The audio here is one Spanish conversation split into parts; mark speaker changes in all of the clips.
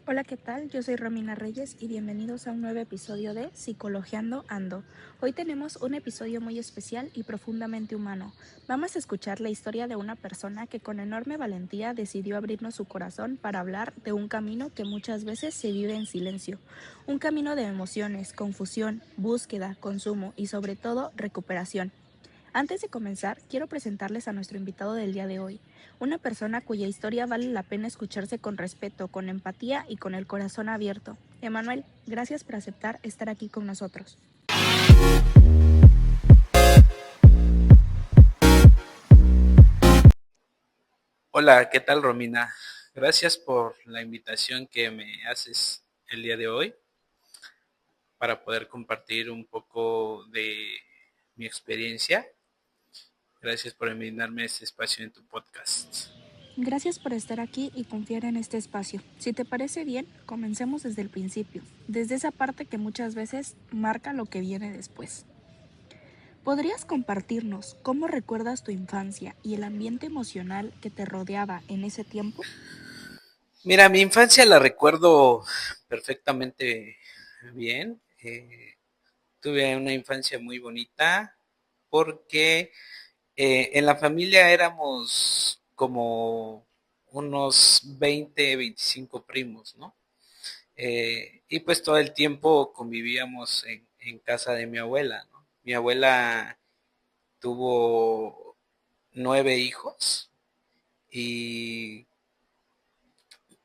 Speaker 1: Hola, ¿qué tal? Yo soy Romina Reyes y bienvenidos a un nuevo episodio de Psicologeando Ando. Hoy tenemos un episodio muy especial y profundamente humano. Vamos a escuchar la historia de una persona que con enorme valentía decidió abrirnos su corazón para hablar de un camino que muchas veces se vive en silencio. Un camino de emociones, confusión, búsqueda, consumo y sobre todo recuperación. Antes de comenzar, quiero presentarles a nuestro invitado del día de hoy, una persona cuya historia vale la pena escucharse con respeto, con empatía y con el corazón abierto. Emanuel, gracias por aceptar estar aquí con nosotros.
Speaker 2: Hola, ¿qué tal, Romina? Gracias por la invitación que me haces el día de hoy para poder compartir un poco de mi experiencia. Gracias por brindarme este espacio en tu podcast.
Speaker 1: Gracias por estar aquí y confiar en este espacio. Si te parece bien, comencemos desde el principio, desde esa parte que muchas veces marca lo que viene después. ¿Podrías compartirnos cómo recuerdas tu infancia y el ambiente emocional que te rodeaba en ese tiempo?
Speaker 2: Mira, mi infancia la recuerdo perfectamente bien. Tuve una infancia muy bonita porque en la familia éramos como unos 20, 25 primos, ¿no? Y pues todo el tiempo convivíamos en casa de mi abuela, ¿no? Mi abuela tuvo 9 hijos y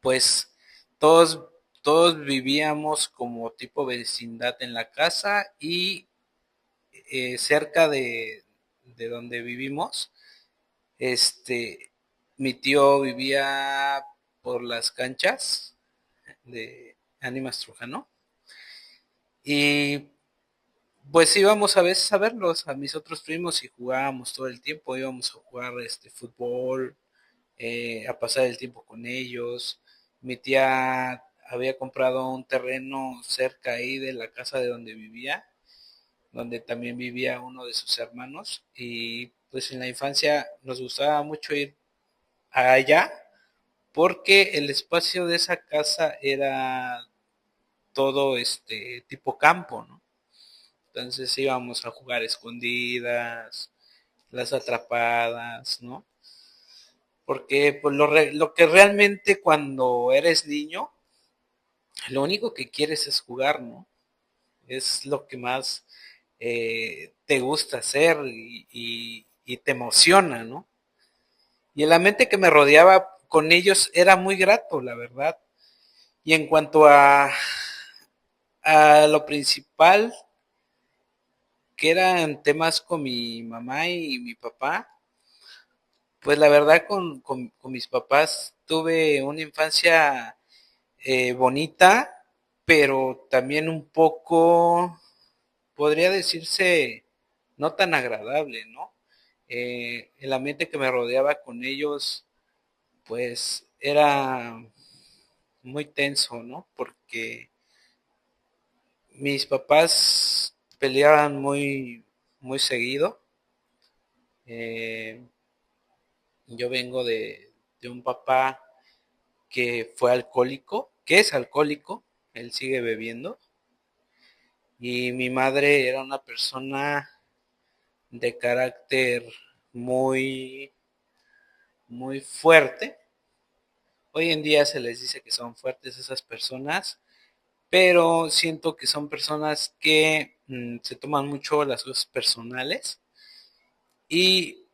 Speaker 2: pues todos, todos vivíamos como tipo vecindad en la casa y cerca de donde vivimos, este, mi tío vivía por las canchas de Ánimas Trujano y pues íbamos a veces a verlos, a mis otros primos, y jugábamos todo el tiempo, íbamos a jugar fútbol, a pasar el tiempo con ellos. Mi tía había comprado un terreno cerca ahí de la casa de donde vivía, donde también vivía uno de sus hermanos, y pues en la infancia nos gustaba mucho ir allá porque el espacio de esa casa era todo tipo campo, ¿no? Entonces íbamos a jugar escondidas, las atrapadas, ¿no? Porque pues, lo que realmente cuando eres niño, lo único que quieres es jugar, ¿no? Es lo que más te gusta hacer y te emociona, ¿no? Y el ambiente que me rodeaba con ellos era muy grato, la verdad. Y en cuanto a lo principal, que eran temas con mi mamá y mi papá, pues la verdad con mis papás tuve una infancia bonita, pero también un poco, podría decirse, no tan agradable, ¿no? El ambiente que me rodeaba con ellos, pues era muy tenso, ¿no? Porque mis papás peleaban muy seguido. Eh, yo vengo de un papá que fue alcohólico, que es alcohólico, él sigue bebiendo, y mi madre era una persona de carácter muy, muy fuerte. Hoy en día se les dice que son fuertes esas personas, pero siento que son personas que se toman mucho las cosas personales y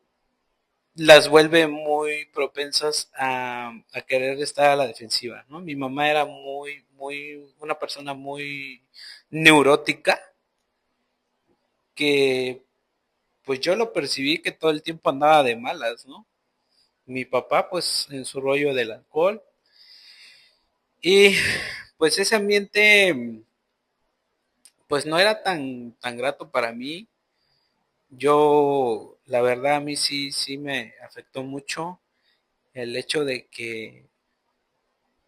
Speaker 2: las vuelve muy propensas a querer estar a la defensiva, ¿no? Mi mamá era una persona muy neurótica, que pues yo lo percibí que todo el tiempo andaba de malas, ¿no? Mi papá pues en su rollo del alcohol y pues ese ambiente pues no era tan grato para mí. Yo, la verdad, a mí sí me afectó mucho el hecho de que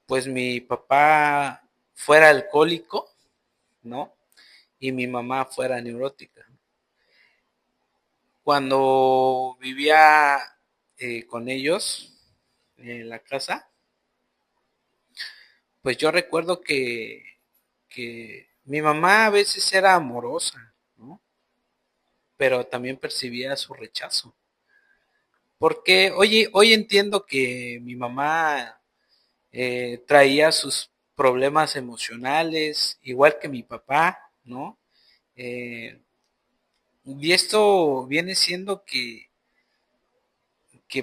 Speaker 2: pues mi papá fuera alcohólico, ¿no? Y mi mamá fuera neurótica. Cuando vivía con ellos en la casa, pues yo recuerdo que mi mamá a veces era amorosa, ¿no? Pero también percibía su rechazo. Porque hoy entiendo que mi mamá traía sus problemas emocionales, igual que mi papá, ¿no? Eh, y esto viene siendo que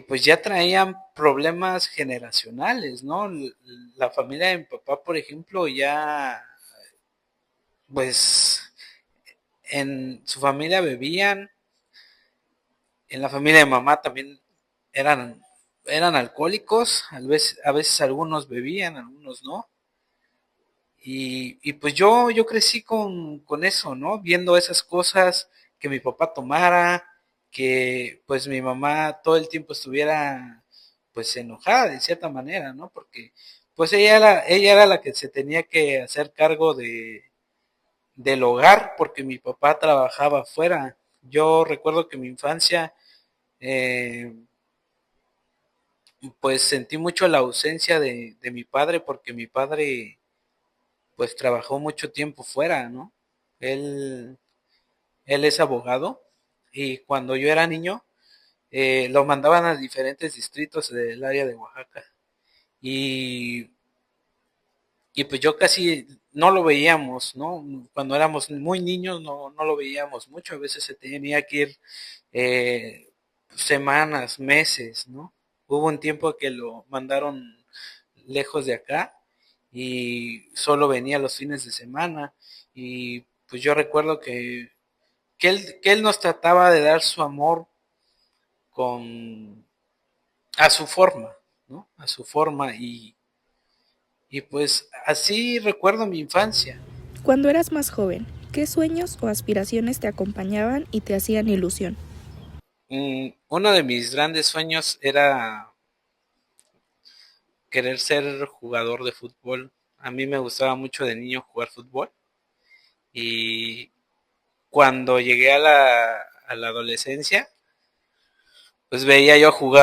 Speaker 2: pues ya traían problemas generacionales, ¿no? La familia de mi papá, por ejemplo, ya pues en su familia bebían, en la familia de mamá también eran, eran alcohólicos, a veces algunos bebían, algunos no. Y pues yo crecí con eso, ¿no? Viendo esas cosas, que mi papá tomara, que pues mi mamá todo el tiempo estuviera pues enojada de cierta manera, ¿no? Porque pues ella era la que se tenía que hacer cargo del hogar, porque mi papá trabajaba afuera. Yo recuerdo que en mi infancia eh, pues sentí mucho la ausencia de mi padre, porque mi padre pues trabajó mucho tiempo fuera, ¿no? Él, él es abogado y cuando yo era niño lo mandaban a diferentes distritos del área de Oaxaca y, y pues yo casi no lo veíamos, ¿no? Cuando éramos muy niños no lo veíamos mucho, a veces se tenía que ir eh, semanas, meses, ¿no? Hubo un tiempo que lo mandaron lejos de acá y solo venía los fines de semana y pues yo recuerdo que él nos trataba de dar su amor con a su forma, ¿no? A su forma y pues así recuerdo mi infancia.
Speaker 1: Cuando eras más joven, ¿qué sueños o aspiraciones te acompañaban y te hacían ilusión?
Speaker 2: Uno de mis grandes sueños era querer ser jugador de fútbol. A mí me gustaba mucho de niño jugar fútbol y cuando llegué a la adolescencia, pues veía yo a un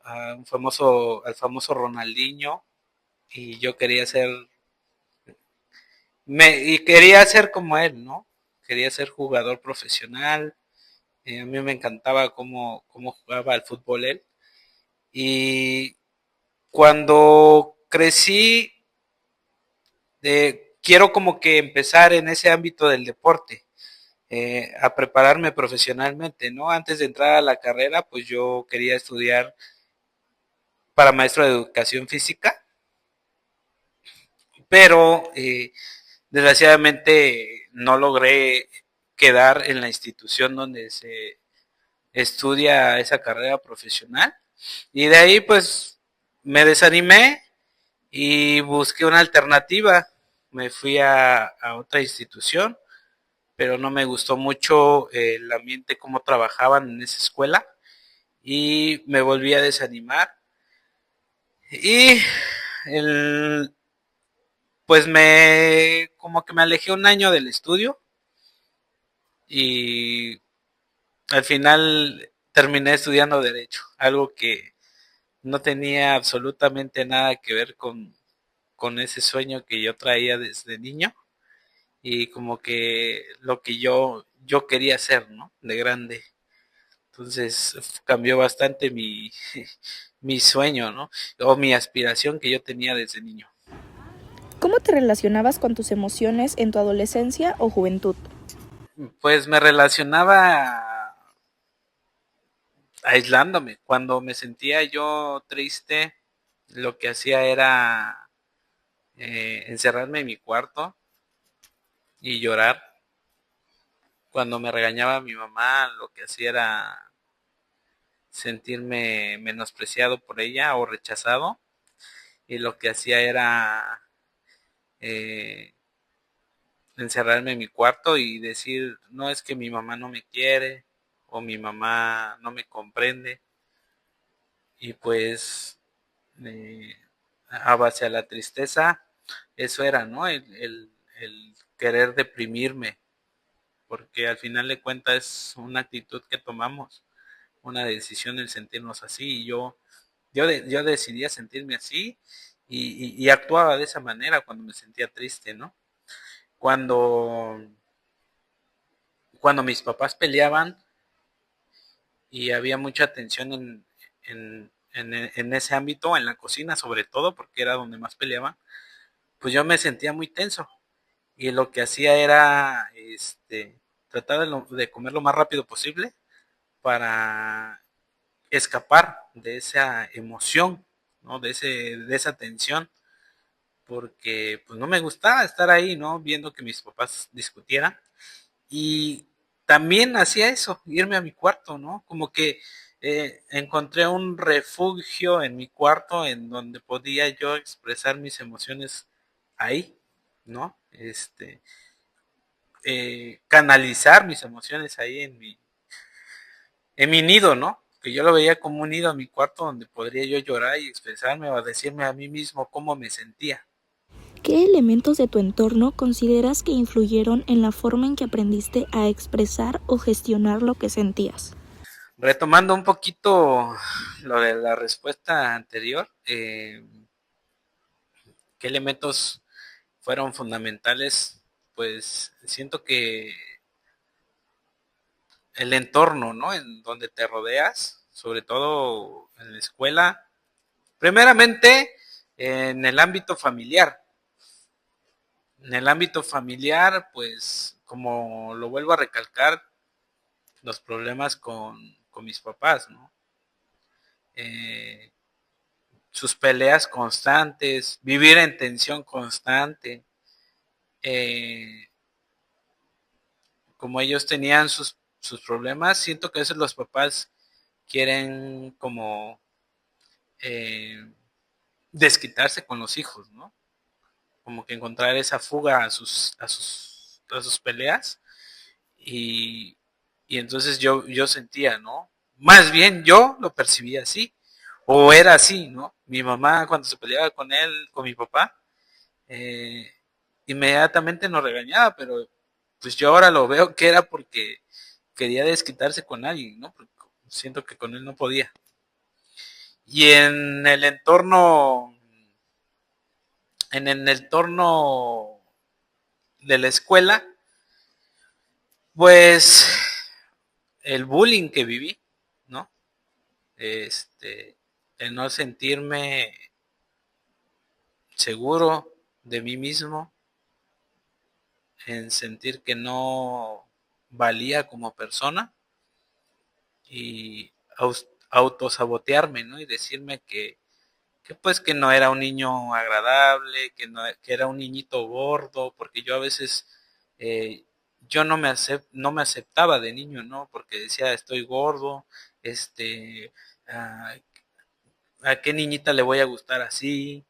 Speaker 2: al famoso Ronaldinho y yo quería y quería ser como él, ¿no? Quería ser jugador profesional. A mí me encantaba cómo jugaba al fútbol él. Y cuando crecí, quiero como que empezar en ese ámbito del deporte, a prepararme profesionalmente, ¿no? Antes de entrar a la carrera, pues yo quería estudiar para maestro de educación física, pero desgraciadamente no logré quedar en la institución donde se estudia esa carrera profesional y de ahí pues me desanimé y busqué una alternativa. Me fui a otra institución, pero no me gustó mucho el ambiente, cómo trabajaban en esa escuela y me volví a desanimar. Y el, pues como que me alejé un año del estudio y al final terminé estudiando derecho, algo que no tenía absolutamente nada que ver con ese sueño que yo traía desde niño y como que lo que yo quería hacer, ¿no? De grande. Entonces cambió bastante mi sueño, ¿no? O mi aspiración que yo tenía desde niño.
Speaker 1: ¿Cómo te relacionabas con tus emociones en tu adolescencia o juventud?
Speaker 2: Pues me relacionaba aislándome. Cuando me sentía yo triste, lo que hacía era encerrarme en mi cuarto y llorar. Cuando me regañaba mi mamá, lo que hacía era sentirme menospreciado por ella o rechazado. Y lo que hacía era eh, encerrarme en mi cuarto y decir, no es que mi mamá no me quiere o mi mamá no me comprende. Y pues eh, a base a la tristeza, eso era, ¿no? El querer deprimirme, porque al final de cuentas es una actitud que tomamos, una decisión el sentirnos así. Y yo decidí sentirme así y actuaba de esa manera cuando me sentía triste, ¿no? Cuando, cuando mis papás peleaban y había mucha tensión en ese ámbito, en la cocina sobre todo, porque era donde más peleaban, pues yo me sentía muy tenso y lo que hacía era tratar de comer lo más rápido posible para escapar de esa emoción, ¿no? De esa tensión, porque pues no me gustaba estar ahí, ¿no? Viendo que mis papás discutieran. Y también hacía eso, irme a mi cuarto, ¿no? Como que encontré un refugio en mi cuarto en donde podía yo expresar mis emociones ahí, ¿no? Canalizar mis emociones ahí en mi nido, ¿no? Que yo lo veía como un nido en mi cuarto donde podría yo llorar y expresarme o decirme a mí mismo cómo me sentía.
Speaker 1: ¿Qué elementos de tu entorno consideras que influyeron en la forma en que aprendiste a expresar o gestionar lo que sentías?
Speaker 2: Retomando un poquito lo de la respuesta anterior, ¿qué elementos fueron fundamentales? Pues siento que el entorno, ¿no? En donde te rodeas, sobre todo en la escuela, primeramente en el ámbito familiar. En el ámbito familiar, pues como lo vuelvo a recalcar, los problemas con mis papás, ¿no? Eh, sus peleas constantes, vivir en tensión constante, eh, como ellos tenían sus problemas, siento que a veces los papás quieren como eh, desquitarse con los hijos, ¿no? Como que encontrar esa fuga a sus peleas y, y entonces yo sentía, ¿no? Más bien yo lo percibía así, o era así, ¿no? Mi mamá cuando se peleaba con él, con mi papá, eh, inmediatamente nos regañaba, pero pues yo ahora lo veo que era porque quería desquitarse con alguien, ¿no? Porque siento que con él no podía. Y en el entorno de la escuela, pues el bullying que viví, ¿no? El no sentirme seguro de mí mismo, en sentir que no valía como persona y autosabotearme, ¿no? Y decirme que pues que no era un niño agradable, que, no, que era un niñito gordo, porque yo a veces yo no me aceptaba de niño, ¿no? Porque decía estoy gordo, este, a, a qué niñita le voy a gustar así,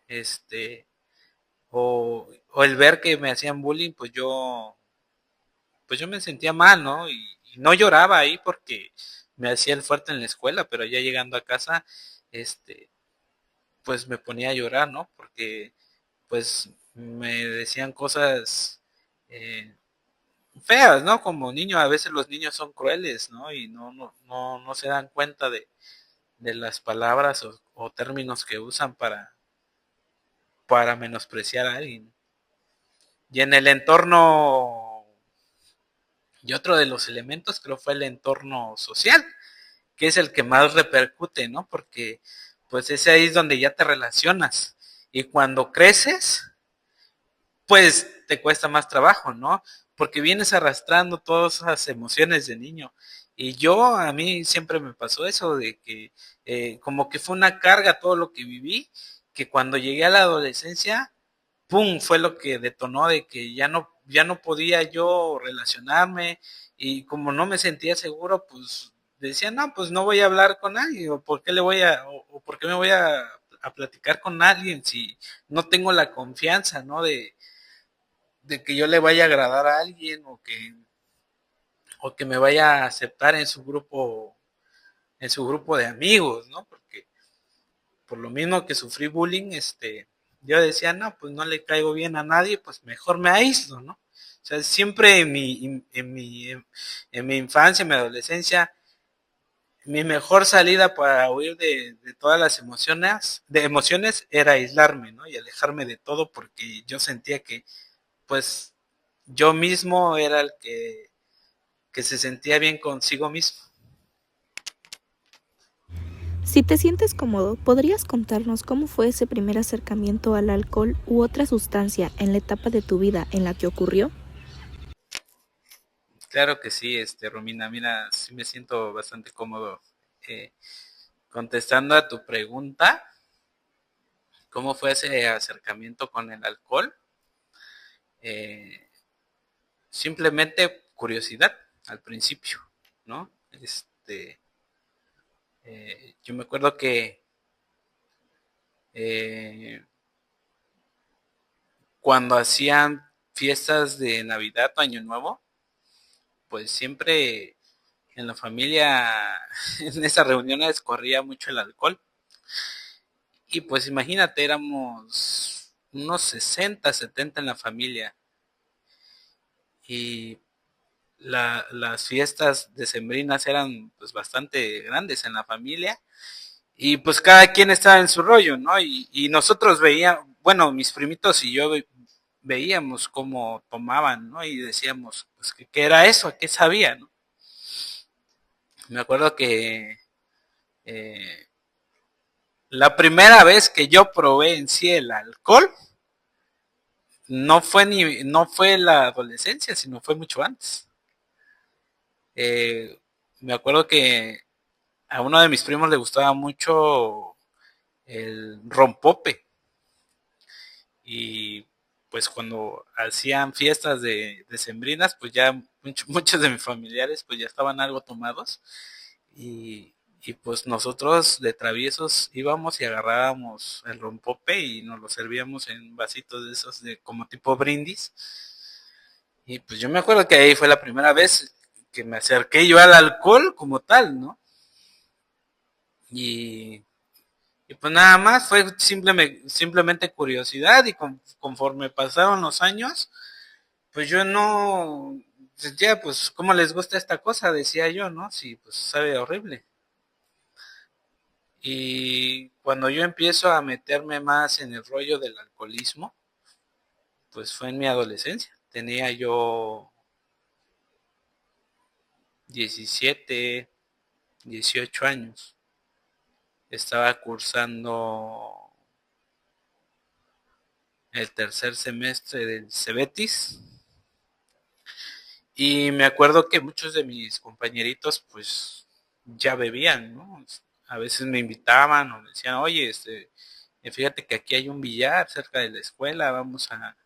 Speaker 2: este, o el ver que me hacían bullying, pues yo me sentía mal, ¿no? Y no lloraba ahí porque me hacía el fuerte en la escuela, pero ya llegando a casa, este, pues me ponía a llorar, ¿no? Porque pues me decían cosas feas, ¿no? Como niño, a veces los niños son crueles, ¿no? Y no se dan cuenta de las palabras o términos que usan para menospreciar a alguien. Y en el entorno, y otro de los elementos creo fue el entorno social, que es el que más repercute, ¿no? Porque pues ese ahí es donde ya te relacionas. Y cuando creces, pues te cuesta más trabajo, ¿no? Porque vienes arrastrando todas esas emociones de niño. Y yo, a mí siempre me pasó eso, de que como que fue una carga todo lo que viví, que cuando llegué a la adolescencia, ¡pum!, fue lo que detonó de que ya no podía yo relacionarme y como no me sentía seguro, pues decía, no, pues no voy a hablar con nadie, o por qué o por qué me voy a platicar con alguien si no tengo la confianza, ¿no? De que yo le vaya a agradar a alguien o que me vaya a aceptar en su grupo de amigos, ¿no? Porque por lo mismo que sufrí bullying, yo decía, no, pues no le caigo bien a nadie, pues mejor me aíslo, ¿no? O sea, siempre en mi infancia, en mi adolescencia, mi mejor salida para huir de todas las emociones era aislarme, ¿no? Y alejarme de todo porque yo sentía que, pues, yo mismo era el que se sentía bien consigo mismo.
Speaker 1: Si te sientes cómodo, ¿podrías contarnos cómo fue ese primer acercamiento al alcohol u otra sustancia en la etapa de tu vida en la que ocurrió?
Speaker 2: Claro que sí, Romina, mira, sí me siento bastante cómodo eh, contestando a tu pregunta. ¿Cómo fue ese acercamiento con el alcohol? Eh, Simplemente curiosidad al principio, ¿no? Yo me acuerdo que eh, cuando hacían fiestas de Navidad o Año Nuevo, pues siempre en la familia, en esas reuniones corría mucho el alcohol. Y pues imagínate, éramos unos 60, 70 en la familia. Y las fiestas decembrinas eran pues bastante grandes en la familia. Y pues cada quien estaba en su rollo, ¿no? Y nosotros veíamos, bueno, mis primitos y yo veíamos cómo tomaban, ¿no? Y decíamos, pues, ¿qué era eso? ¿A qué sabía, no? Me acuerdo que eh, la primera vez que yo probé en sí el alcohol no fue la adolescencia, sino fue mucho antes. Eh, Me acuerdo que a uno de mis primos le gustaba mucho el rompope y pues cuando hacían fiestas de decembrinas, pues ya muchos de mis familiares pues ya estaban algo tomados y pues nosotros de traviesos íbamos y agarrábamos el rompope y nos lo servíamos en vasitos de esos de como tipo brindis. Y pues yo me acuerdo que ahí fue la primera vez que me acerqué yo al alcohol como tal, ¿no? Y, y pues nada más, fue simplemente curiosidad y conforme pasaron los años, pues yo no sentía, pues, ¿cómo les gusta esta cosa? Decía yo, ¿no? Sí, pues sabe horrible. Y cuando yo empiezo a meterme más en el rollo del alcoholismo, pues fue en mi adolescencia. Tenía yo 17, 18 años. Estaba cursando el tercer semestre del Cebetis. Y me acuerdo que muchos de mis compañeritos pues ya bebían, ¿no? A veces me invitaban o me decían, oye, fíjate que aquí hay un billar cerca de la escuela, vamos a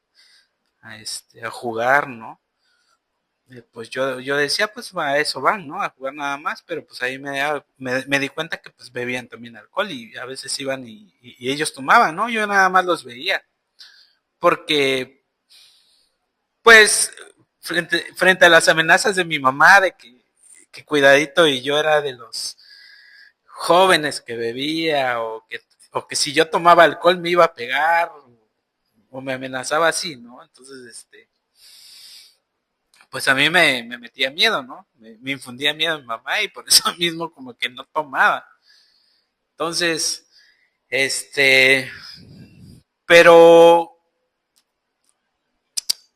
Speaker 2: jugar, ¿no? Pues yo decía, pues a eso van, ¿no? A jugar nada más, pero pues ahí me di cuenta que pues bebían también alcohol y a veces iban y ellos tomaban, ¿no? Yo nada más los veía, porque pues frente a las amenazas de mi mamá de que cuidadito y yo era de los jóvenes que bebía o que si yo tomaba alcohol me iba a pegar o me amenazaba así, ¿no? Entonces, pues a mí me metía miedo, ¿no? Me infundía miedo a mi mamá y por eso mismo como que no tomaba. Entonces, este, pero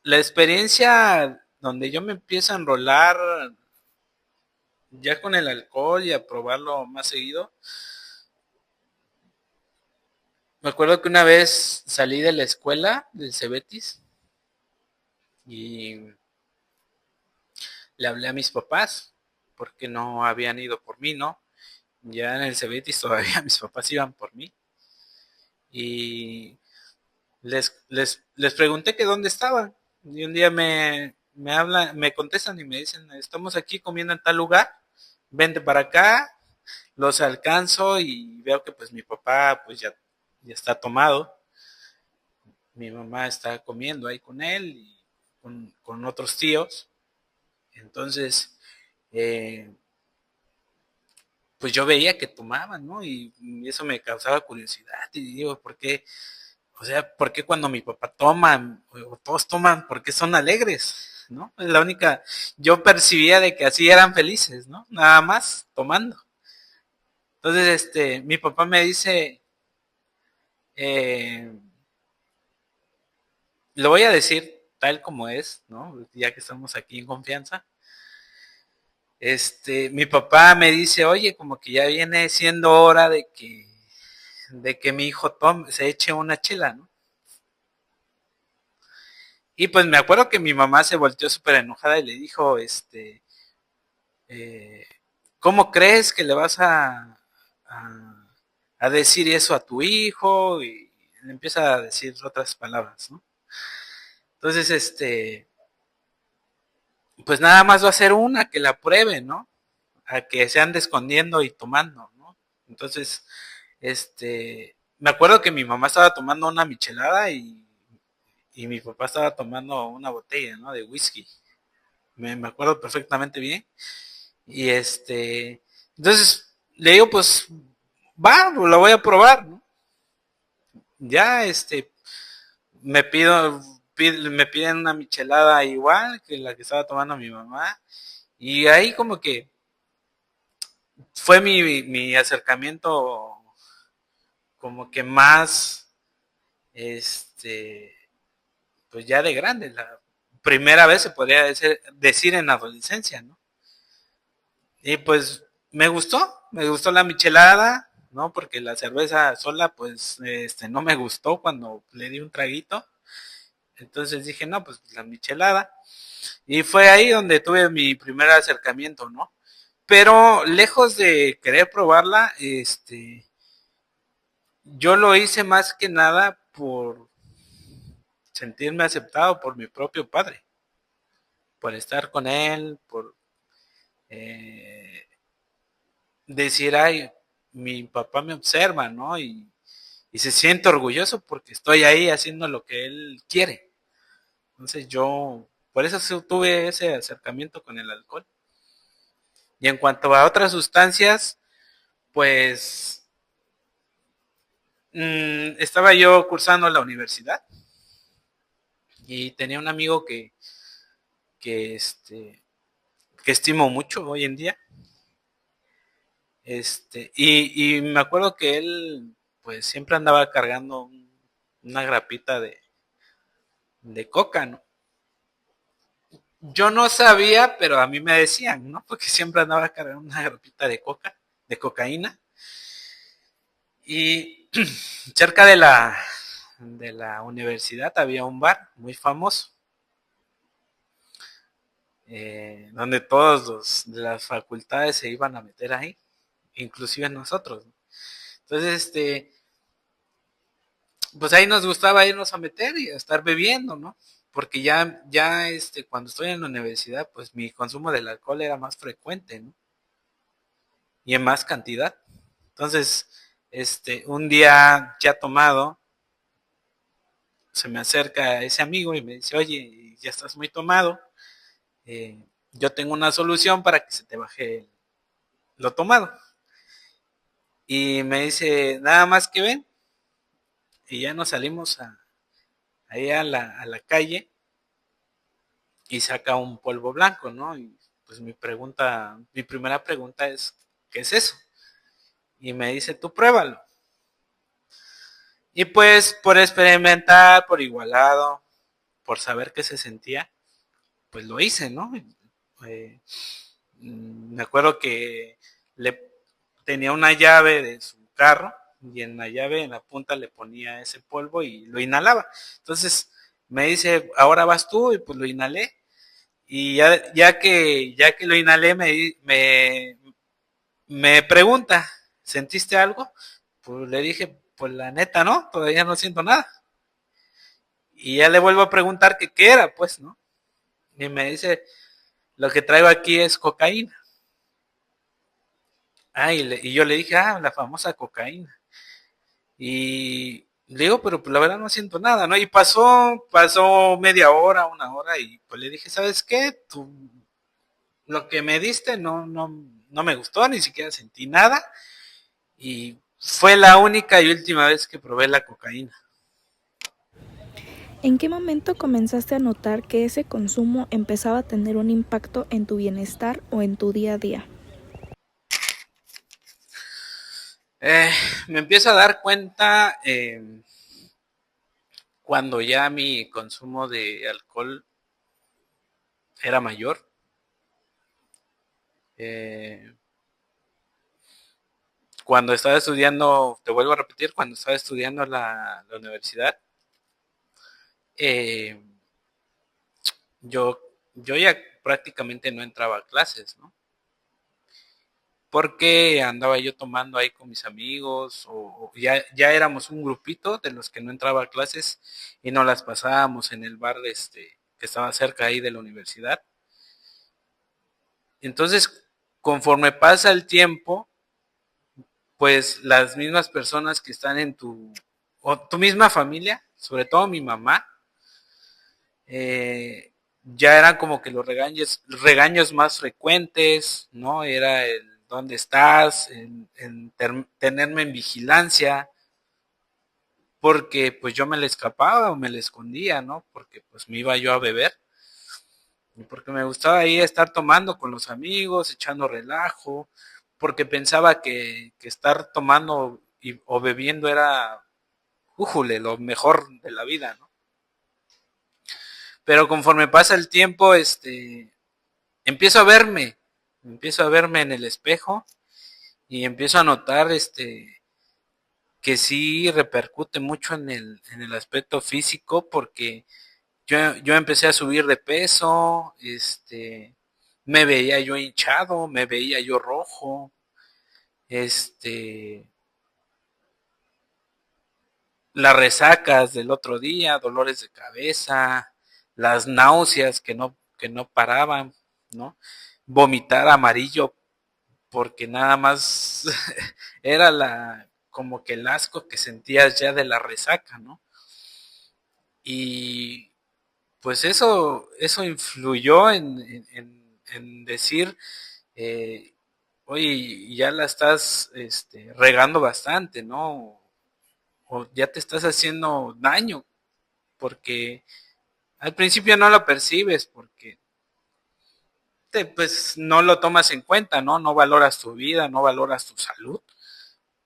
Speaker 2: la experiencia donde yo me empiezo a enrolar ya con el alcohol y a probarlo más seguido, me acuerdo que una vez salí de la escuela del Cebetis y le hablé a mis papás porque no habían ido por mí, ¿no? Ya en el Cebetis todavía mis papás iban por mí y les pregunté que dónde estaban y un día me hablan, me contestan y me dicen, estamos aquí comiendo en tal lugar, vente para acá, los alcanzo y veo que pues mi papá pues ya está tomado, mi mamá está comiendo ahí con él y con otros tíos, entonces pues yo veía que tomaban, ¿no? Y eso me causaba curiosidad y digo, ¿por qué? O sea, ¿por qué cuando mi papá toma o todos toman, por qué son alegres? ¿No? Es la única, yo percibía de que así eran felices, ¿no? Nada más tomando. Entonces, mi papá me dice, eh, lo voy a decir tal como es, ¿no? Ya que estamos aquí en confianza. Mi papá me dice, oye, como que ya viene siendo hora de que mi hijo Tom se eche una chela, ¿no? Y pues me acuerdo que mi mamá se volteó súper enojada y le dijo, eh, ¿cómo crees que le vas a decir eso a tu hijo? Y le empieza a decir otras palabras, ¿no? Entonces, pues nada más va a ser una, que la pruebe, ¿no? A que se ande escondiendo y tomando, ¿no? Entonces, me acuerdo que mi mamá estaba tomando una michelada y mi papá estaba tomando una botella, ¿no? De whisky. Me acuerdo perfectamente bien. Y entonces le digo, pues, va, lo voy a probar, ¿no? Ya, me piden una michelada igual que la que estaba tomando mi mamá. Y ahí como que fue mi acercamiento como que más, este, pues ya de grande, la primera vez se podría decir en la adolescencia, ¿no? Y pues me gustó la michelada, ¿no? Porque la cerveza sola, pues, no me gustó cuando le di un traguito. Entonces dije, no, pues la michelada. Y fue ahí donde tuve mi primer acercamiento, ¿no? Pero lejos de querer probarla, yo lo hice más que nada por sentirme aceptado por mi propio padre, por estar con él, por eh, decir, ay, mi papá me observa, ¿no? Y se siente orgulloso porque estoy ahí haciendo lo que él quiere. Entonces yo, por eso tuve ese acercamiento con el alcohol. Y en cuanto a otras sustancias, pues estaba yo cursando la universidad y tenía un amigo que, que estimo mucho hoy en día. Y me acuerdo que él, pues siempre andaba cargando una grapita de coca, ¿no? Yo no sabía, pero a mí me decían, ¿no? Porque siempre andaba cargando una grapita de coca, de cocaína. Y cerca de la universidad había un bar muy famoso, donde todos los de las facultades se iban a meter ahí, inclusive nosotros, ¿no? Entonces, pues ahí nos gustaba irnos a meter y a estar bebiendo, ¿no? Porque ya, cuando estoy en la universidad, pues mi consumo del alcohol era más frecuente, ¿no? Y en más cantidad. Entonces, un día ya tomado, se me acerca ese amigo y me dice, oye, ya estás muy tomado, yo tengo una solución para que se te baje lo tomado. Y me dice, nada más que ven, y ya nos salimos ahí a la calle y saca un polvo blanco, ¿no? Y pues mi primera pregunta es, ¿qué es eso? Y me dice, tú pruébalo. Y pues por experimentar, por igualado, por saber qué se sentía, pues lo hice, ¿no? Eh, Me acuerdo que le tenía una llave de su carro y en la llave, en la punta, le ponía ese polvo y lo inhalaba. Entonces me dice, ahora vas tú, y pues lo inhalé. Y ya que lo inhalé, me pregunta, ¿sentiste algo? Pues le dije, pues la neta, ¿no? Todavía no siento nada. Y ya le vuelvo a preguntar que qué era, pues, ¿no? Y me dice, lo que traigo aquí es cocaína. Y yo le dije, la famosa cocaína. Y le digo, pero pues la verdad no siento nada, ¿no? Y pasó media hora, una hora, y pues le dije, ¿sabes qué? Lo que me diste no me gustó, ni siquiera sentí nada. Y fue la única y última vez que probé la cocaína.
Speaker 1: ¿En qué momento comenzaste a notar que ese consumo empezaba a tener un impacto en tu bienestar o en tu día a día?
Speaker 2: Eh, Me empiezo a dar cuenta cuando ya mi consumo de alcohol era mayor. Eh, Cuando estaba estudiando, te vuelvo a repetir, cuando estaba estudiando la universidad, eh, yo, yo ya prácticamente no entraba a clases, ¿no? Porque andaba yo tomando ahí con mis amigos, o ya éramos un grupito de los que no entraba a clases y nos las pasábamos en el bar que estaba cerca ahí de la universidad. Entonces, conforme pasa el tiempo, pues las mismas personas que están en o tu misma familia, sobre todo mi mamá, ya eran como que los regaños más frecuentes, ¿no? Era el dónde estás, tenerme en vigilancia, porque pues yo me le escapaba o me le escondía, ¿no? Porque pues me iba yo a beber, y porque me gustaba ahí estar tomando con los amigos, echando relajo, porque pensaba que estar tomando o bebiendo era, újule, lo mejor de la vida, ¿no? Pero conforme pasa el tiempo, empiezo a verme, empiezo a verme en el espejo y empiezo a notar que sí repercute mucho en el aspecto físico porque yo empecé a subir de peso, me veía yo hinchado, me veía yo rojo, este, las resacas del otro día, dolores de cabeza, las náuseas que no paraban, ¿no? Vomitar amarillo porque nada más era como que el asco que sentías ya de la resaca, ¿no? Y pues eso influyó en decir, eh, oye, ya la estás regando bastante, ¿no? O ya te estás haciendo daño, porque al principio no lo percibes, porque pues no lo tomas en cuenta, ¿no? No valoras tu vida, no valoras tu salud,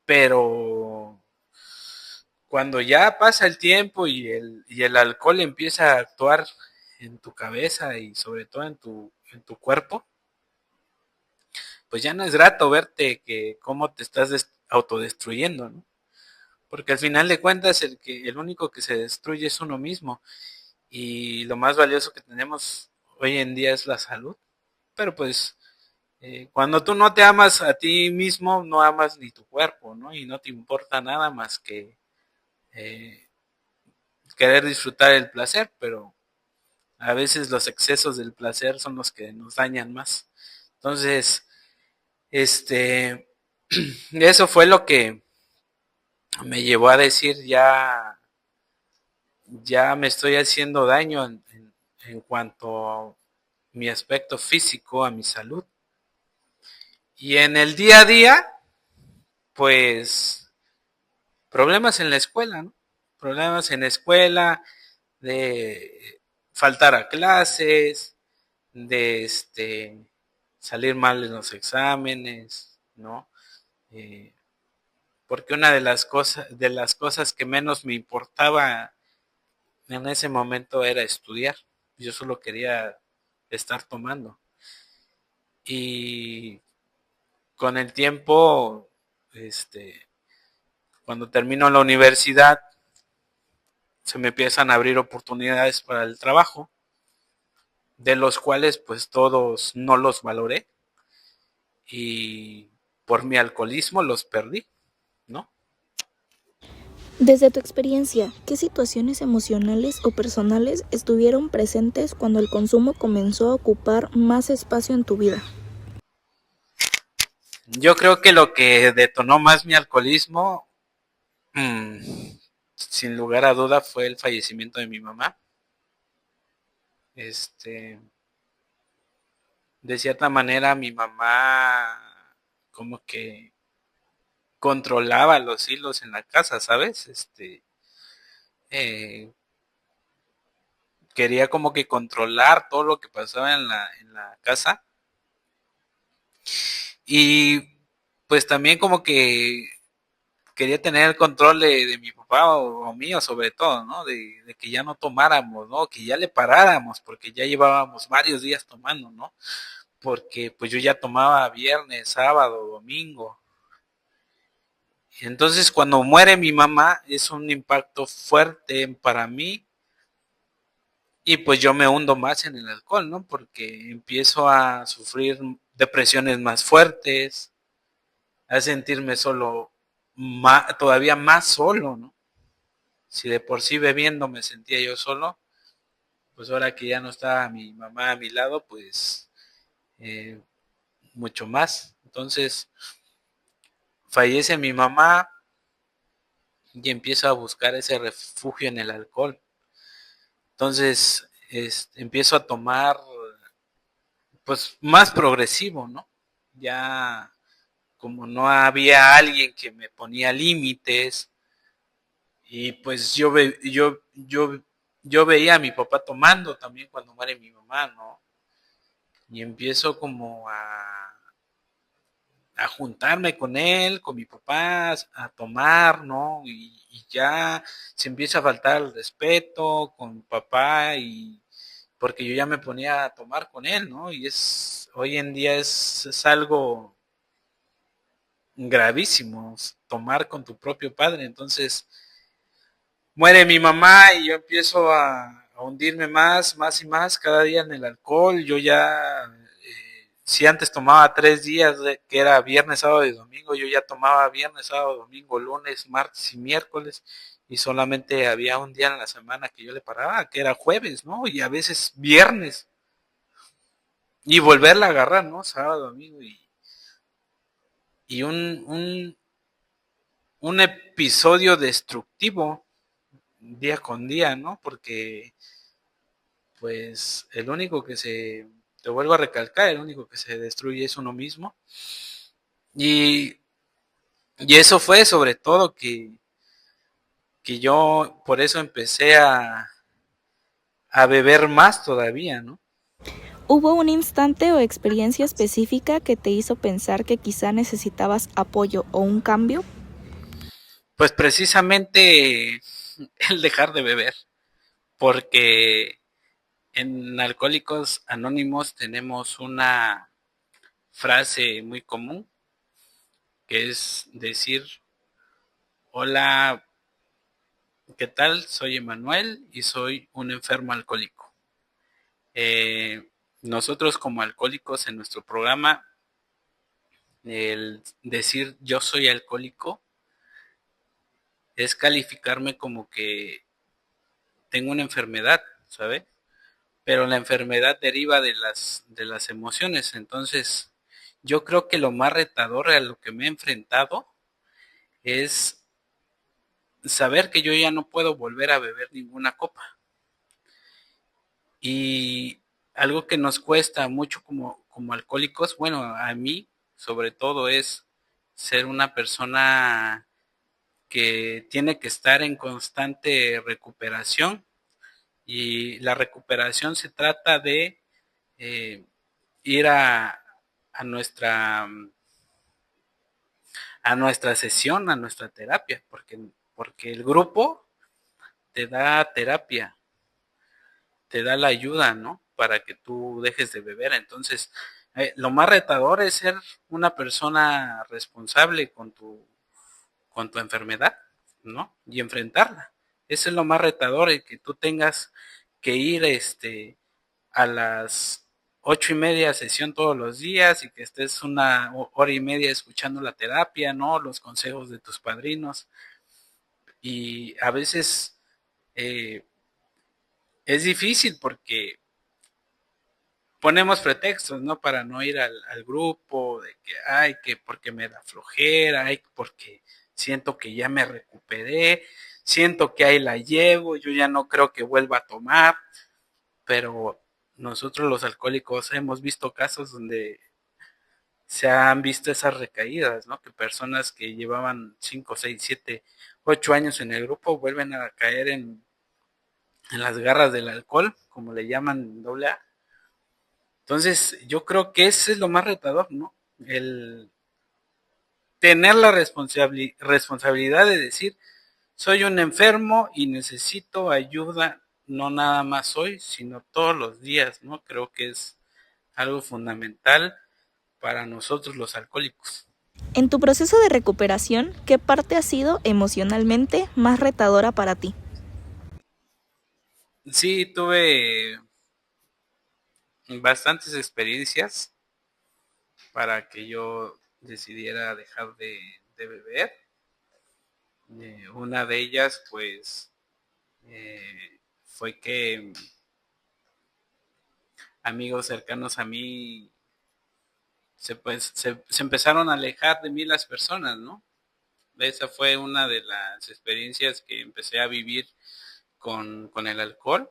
Speaker 2: pero cuando ya pasa el tiempo y el alcohol empieza a actuar en tu cabeza y sobre todo en tu cuerpo, pues ya no es grato verte que cómo te estás autodestruyendo, ¿no? Porque al final de cuentas el único que se destruye es uno mismo y lo más valioso que tenemos hoy en día es la salud. Pero pues cuando tú no te amas a ti mismo, no amas ni tu cuerpo, ¿no? Y no te importa nada más que eh, querer disfrutar el placer, pero a veces los excesos del placer son los que nos dañan más. Entonces, este, eso fue lo que me llevó a decir ya me estoy haciendo daño en cuanto a mi aspecto físico, a mi salud. Y en el día a día, pues, problemas en la escuela, ¿no? Problemas en la escuela, de faltar a clases, de salir mal en los exámenes, ¿no? Eh, Porque una de las cosas que menos me importaba en ese momento era estudiar. Yo solo quería estar tomando. Y con el tiempo, cuando termino la universidad, se me empiezan a abrir oportunidades para el trabajo, de los cuales pues todos no los valoré y por mi alcoholismo los perdí, ¿no?
Speaker 1: Desde tu experiencia, ¿qué situaciones emocionales o personales estuvieron presentes cuando el consumo comenzó a ocupar más espacio en tu vida?
Speaker 2: Yo creo que lo que detonó más mi alcoholismo, mmm, sin lugar a duda, fue el fallecimiento de mi mamá. Este, de cierta manera, mi mamá como que controlaba los hilos en la casa, ¿sabes? Eh, Quería como que controlar todo lo que pasaba en en la casa. Y pues también como que quería tener el control de mi papá o mío sobre todo, ¿no? De que ya no tomáramos, ¿no? Que ya le paráramos, porque ya llevábamos varios días tomando, ¿no? Porque pues yo ya tomaba viernes, sábado, domingo. Entonces cuando muere mi mamá es un impacto fuerte para mí y pues yo me hundo más en el alcohol, ¿no? Porque empiezo a sufrir depresiones más fuertes, a sentirme solo, todavía más solo, ¿no? Si de por sí bebiendo me sentía yo solo, pues ahora que ya no estaba mi mamá a mi lado, pues eh, mucho más. Entonces fallece mi mamá y empiezo a buscar ese refugio en el alcohol. Entonces empiezo a tomar pues más progresivo, ¿no? Ya como no había alguien que me ponía límites y pues yo veía a mi papá tomando también cuando muere mi mamá, ¿no? Y empiezo como a juntarme con él, con mi papá, a tomar, ¿no? Y ya se empieza a faltar el respeto con mi papá y porque yo ya me ponía a tomar con él, ¿no? Y hoy en día es algo gravísimo, tomar con tu propio padre. Entonces, muere mi mamá y yo empiezo a hundirme más y más cada día en el alcohol. Yo ya, si antes tomaba 3 días, que era viernes, sábado y domingo, yo ya tomaba viernes, sábado, domingo, lunes, martes y miércoles. Y solamente había un día en la semana que yo le paraba, que era jueves, ¿no? Y a veces viernes. Y volverla a agarrar, ¿no? Sábado, domingo. Y un episodio destructivo día con día, ¿no? Porque pues el único que te vuelvo a recalcar, el único que se destruye es uno mismo. Y, y eso fue sobre todo que yo por eso empecé a beber más todavía, ¿no?
Speaker 1: ¿Hubo un instante o experiencia específica que te hizo pensar que quizá necesitabas apoyo o un cambio?
Speaker 2: Pues precisamente el dejar de beber, porque en Alcohólicos Anónimos tenemos una frase muy común que es decir, hola, ¿qué tal? Soy Emanuel y soy un enfermo alcohólico. Nosotros como alcohólicos en nuestro programa, el decir yo soy alcohólico es calificarme como que tengo una enfermedad, ¿sabes? Pero la enfermedad deriva de las emociones. Entonces, yo creo que lo más retador a lo que me he enfrentado es saber que yo ya no puedo volver a beber ninguna copa. Y algo que nos cuesta mucho como alcohólicos, bueno, a mí sobre todo es ser una persona que tiene que estar en constante recuperación y la recuperación se trata de eh, ir a nuestra sesión, a nuestra terapia, porque el grupo te da terapia, te da la ayuda, ¿no? Para que tú dejes de beber. Entonces, lo más retador es ser una persona responsable con tu enfermedad, ¿no? Y enfrentarla. Eso es lo más retador, el que tú tengas que ir a las 8:30 sesión todos los días y que estés una hora y media escuchando la terapia, ¿no? Los consejos de tus padrinos. Y a veces eh, es difícil porque ponemos pretextos, ¿no? Para no ir al grupo, de que, ay, que porque me da flojera, ay, porque siento que ya me recuperé, siento que ahí la llevo, yo ya no creo que vuelva a tomar, pero nosotros los alcohólicos hemos visto casos donde se han visto esas recaídas, ¿no? Que personas que llevaban 5, 6, 7, 8 años en el grupo vuelven a caer en las garras del alcohol, como le llaman doble A. Entonces, yo creo que ese es lo más retador, ¿no? El, tener la responsabilidad de decir, soy un enfermo y necesito ayuda, no nada más hoy, sino todos los días, ¿no? Creo que es algo fundamental para nosotros los alcohólicos.
Speaker 1: En tu proceso de recuperación, ¿qué parte ha sido emocionalmente más retadora para ti?
Speaker 2: Sí, tuve bastantes experiencias para que yo decidiera dejar de beber. Una de ellas, pues, fue que amigos cercanos a mí se empezaron a alejar de mí las personas, ¿no? Esa fue una de las experiencias que empecé a vivir con el alcohol,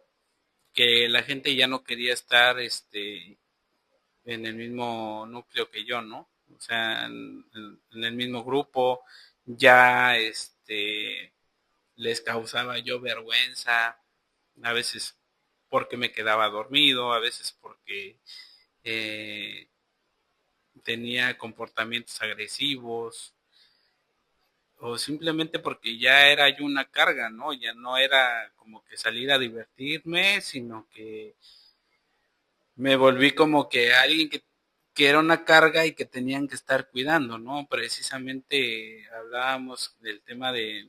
Speaker 2: que la gente ya no quería estar en el mismo núcleo que yo, ¿no? O sea, en el mismo grupo, ya les causaba yo vergüenza, a veces porque me quedaba dormido, a veces porque eh, tenía comportamientos agresivos, o simplemente porque ya era yo una carga, ¿no? Ya no era como que salir a divertirme, sino que me volví como que alguien que era una carga y que tenían que estar cuidando, ¿no? Precisamente hablábamos del tema de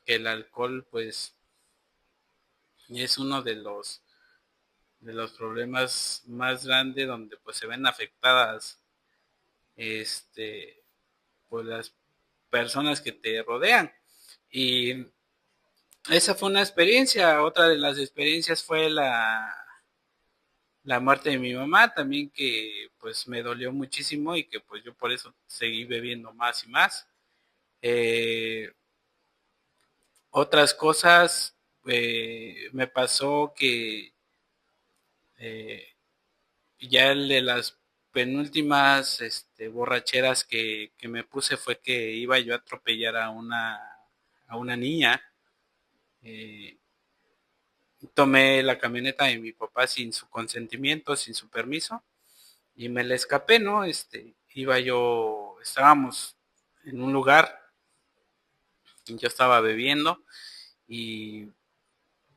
Speaker 2: que el alcohol, pues, es uno de los problemas más grandes donde pues se ven afectadas este pues las personas que te rodean. Y esa fue una experiencia. Otra de las experiencias fue la muerte de mi mamá también, que pues me dolió muchísimo y que pues yo por eso seguí bebiendo más y más. Eh, Otras cosas, me pasó que eh, ya el de las penúltimas borracheras que me puse fue que iba yo a atropellar a una niña. Eh, Tomé la camioneta de mi papá sin su consentimiento, sin su permiso, y me la escapé, ¿no? Estábamos en un lugar, yo estaba bebiendo y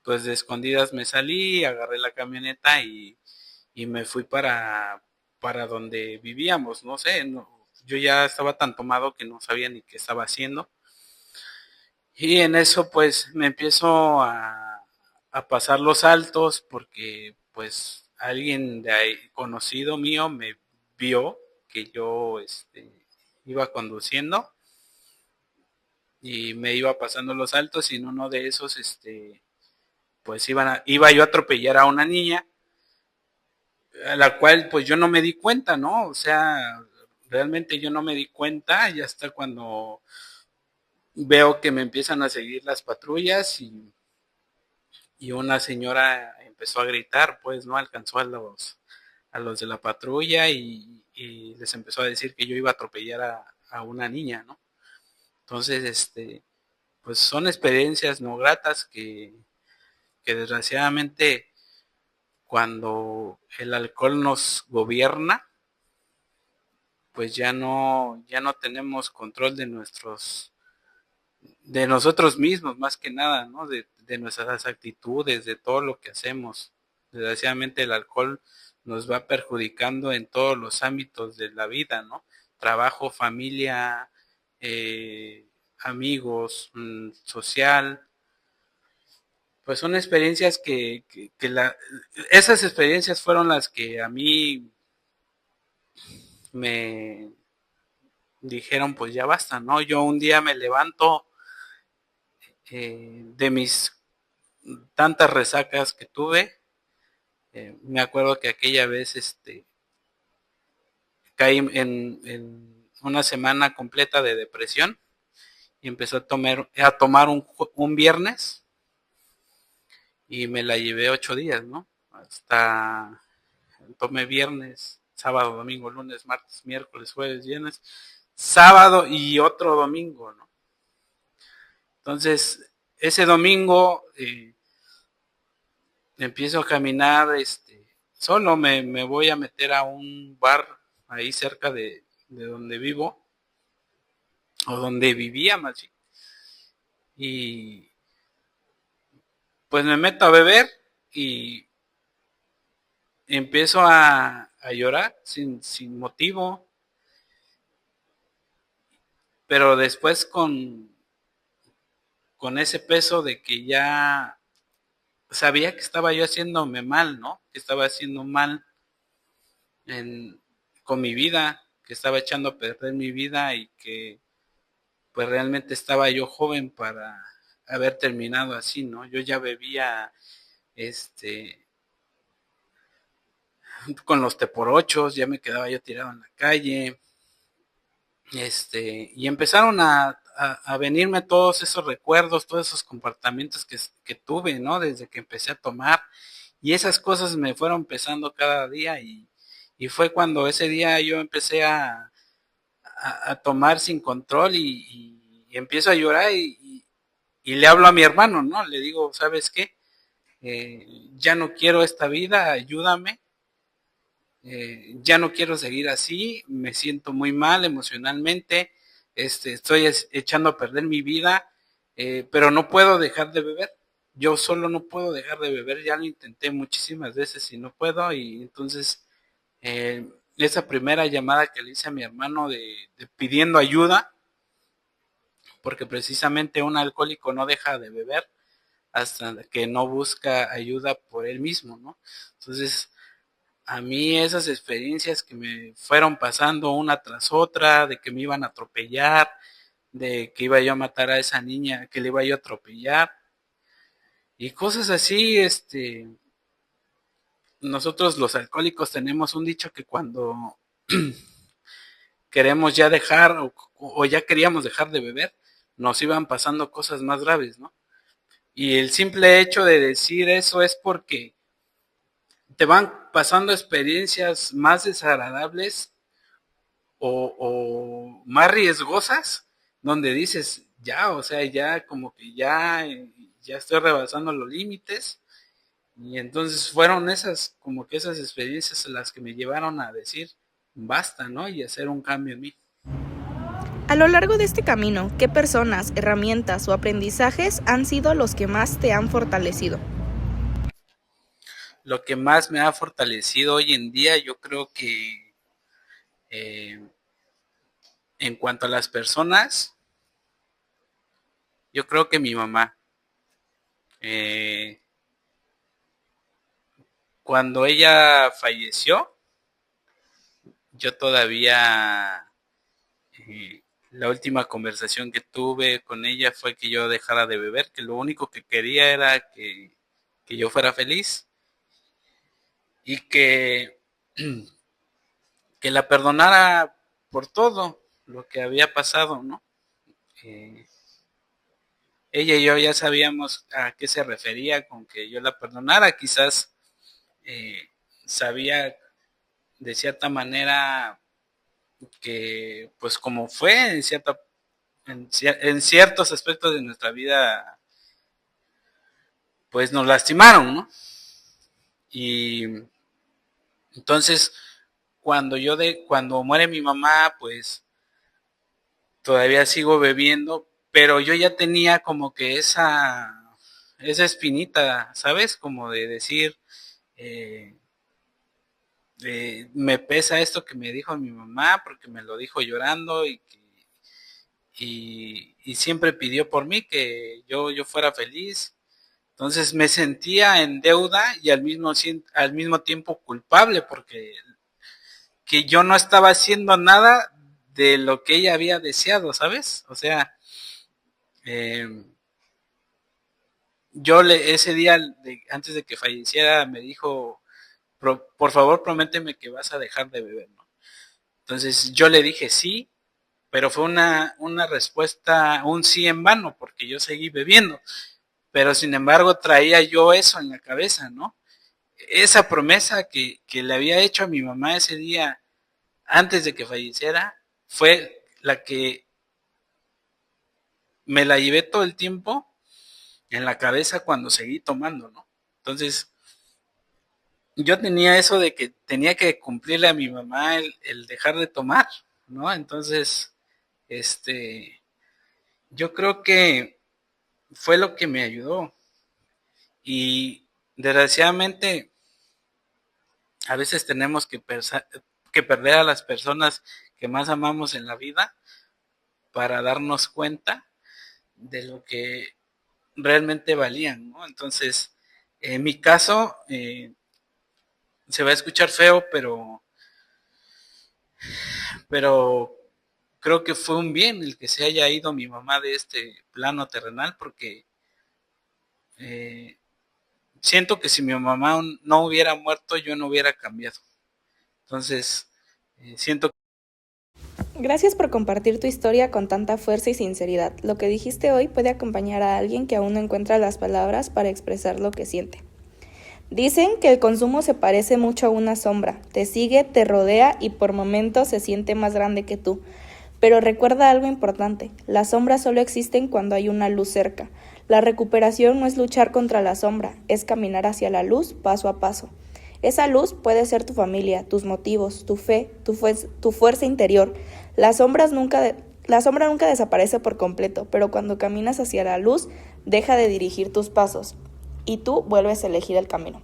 Speaker 2: pues de escondidas me salí, agarré la camioneta y me fui para donde vivíamos, no sé, no, yo ya estaba tan tomado que no sabía ni qué estaba haciendo. Y en eso pues me empiezo a pasar los altos porque pues alguien de ahí conocido mío me vio que yo iba conduciendo y me iba pasando los altos, y en uno de esos pues iba yo a atropellar a una niña a la cual pues yo no me di cuenta, ¿no? O sea, realmente yo no me di cuenta, y hasta cuando veo que me empiezan a seguir las patrullas y una señora empezó a gritar, pues, ¿no? Alcanzó a los de la patrulla y les empezó a decir que yo iba a atropellar a una niña, ¿no? Entonces, pues son experiencias no gratas que desgraciadamente cuando el alcohol nos gobierna, pues ya no tenemos control de nosotros mismos, más que nada, ¿no? De nuestras actitudes, de todo lo que hacemos. Desgraciadamente el alcohol nos va perjudicando en todos los ámbitos de la vida, ¿no? Trabajo, familia, amigos, social. Pues son experiencias esas experiencias fueron las que a mí me dijeron, pues ya basta, ¿no? Yo un día me levanto de mis tantas resacas que tuve. Me acuerdo que aquella vez caí en una semana completa de depresión y empecé a tomar un viernes y me la llevé 8 días, ¿no? Hasta tomé viernes, sábado, domingo, lunes, martes, miércoles, jueves, viernes, sábado y otro domingo, ¿no? Entonces, ese domingo empiezo a caminar, solo me voy a meter a un bar ahí cerca de donde vivo, o donde vivía más bien. Y pues me meto a beber y empiezo a llorar sin motivo, pero después con ese peso de que ya sabía que estaba yo haciéndome mal, ¿no? Que estaba haciendo mal en, con mi vida, que estaba echando a perder mi vida y que pues realmente estaba yo joven para haber terminado así, ¿no? Yo ya bebía este con los teporochos, ya me quedaba yo tirado en la calle, y empezaron a venirme todos esos recuerdos, todos esos comportamientos que tuve, ¿no? Desde que empecé a tomar, y esas cosas me fueron pesando cada día y fue cuando ese día yo empecé a tomar sin control y empiezo a llorar y le hablo a mi hermano, ¿no? Le digo, ¿sabes qué? Ya no quiero esta vida, ayúdame, ya no quiero seguir así, me siento muy mal emocionalmente, estoy echando a perder mi vida, pero no puedo dejar de beber. Yo solo no puedo dejar de beber, ya lo intenté muchísimas veces y no puedo, y entonces eh, esa primera llamada que le hice a mi hermano de pidiendo ayuda, porque precisamente un alcohólico no deja de beber hasta que no busca ayuda por él mismo, ¿no? Entonces, a mí esas experiencias que me fueron pasando una tras otra, de que me iban a atropellar, de que iba yo a matar a esa niña, que le iba yo a atropellar, y cosas así, nosotros los alcohólicos tenemos un dicho que cuando queremos ya dejar o ya queríamos dejar de beber, nos iban pasando cosas más graves, ¿no? Y el simple hecho de decir eso es porque te van pasando experiencias más desagradables o más riesgosas, donde dices, ya, o sea, ya como que ya estoy rebasando los límites. Y entonces fueron esas, como que esas experiencias las que me llevaron a decir, basta, ¿no? Y hacer un cambio en mí.
Speaker 1: A lo largo de este camino, ¿qué personas, herramientas o aprendizajes han sido los que más te han fortalecido?
Speaker 2: Lo que más me ha fortalecido hoy en día, yo creo que eh, en cuanto a las personas, yo creo que mi mamá. Eh, Cuando ella falleció, yo todavía, la última conversación que tuve con ella fue que yo dejara de beber, que lo único que quería era que yo fuera feliz y que la perdonara por todo lo que había pasado, ¿no? Eh, Ella y yo ya sabíamos a qué se refería con que yo la perdonara, quizás eh, sabía de cierta manera que pues como fue en ciertos aspectos de nuestra vida pues nos lastimaron, ¿no? Y entonces cuando muere mi mamá pues todavía sigo bebiendo, pero yo ya tenía como que esa espinita, ¿sabes? Como de decir, eh, me pesa esto que me dijo mi mamá porque me lo dijo llorando y siempre pidió por mí que yo fuera feliz. Entonces me sentía en deuda y al mismo tiempo culpable porque que yo no estaba haciendo nada de lo que ella había deseado, ¿sabes? O sea, eh, ese día, antes de que falleciera, me dijo, por favor, prométeme que vas a dejar de beber, ¿no? Entonces yo le dije sí, pero fue una respuesta, un sí en vano, porque yo seguí bebiendo. Pero sin embargo traía yo eso en la cabeza, ¿no? Esa promesa que le había hecho a mi mamá ese día antes de que falleciera fue la que me la llevé todo el tiempo en la cabeza cuando seguí tomando, ¿no? Entonces, yo tenía eso de que tenía que cumplirle a mi mamá el dejar de tomar, ¿no? Entonces, yo creo que fue lo que me ayudó. Y desgraciadamente a veces tenemos que perder a las personas que más amamos en la vida para darnos cuenta de lo que realmente valían, ¿no? Entonces, en mi caso, se va a escuchar feo, pero creo que fue un bien el que se haya ido mi mamá de este plano terrenal, porque eh, siento que si mi mamá no hubiera muerto, yo no hubiera cambiado. Entonces, siento que...
Speaker 1: Gracias por compartir tu historia con tanta fuerza y sinceridad. Lo que dijiste hoy puede acompañar a alguien que aún no encuentra las palabras para expresar lo que siente. Dicen que el consumo se parece mucho a una sombra, te sigue, te rodea y por momentos se siente más grande que tú. Pero recuerda algo importante, las sombras solo existen cuando hay una luz cerca. La recuperación no es luchar contra la sombra, es caminar hacia la luz paso a paso. Esa luz puede ser tu familia, tus motivos, tu fe, tu fuerza interior. La sombra nunca desaparece por completo, pero cuando caminas hacia la luz, deja de dirigir tus pasos y tú vuelves a elegir el camino.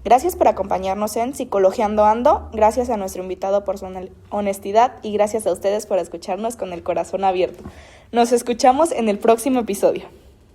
Speaker 1: Gracias por acompañarnos en Psicologiando Ando, gracias a nuestro invitado por su honestidad y gracias a ustedes por escucharnos con el corazón abierto. Nos escuchamos en el próximo episodio.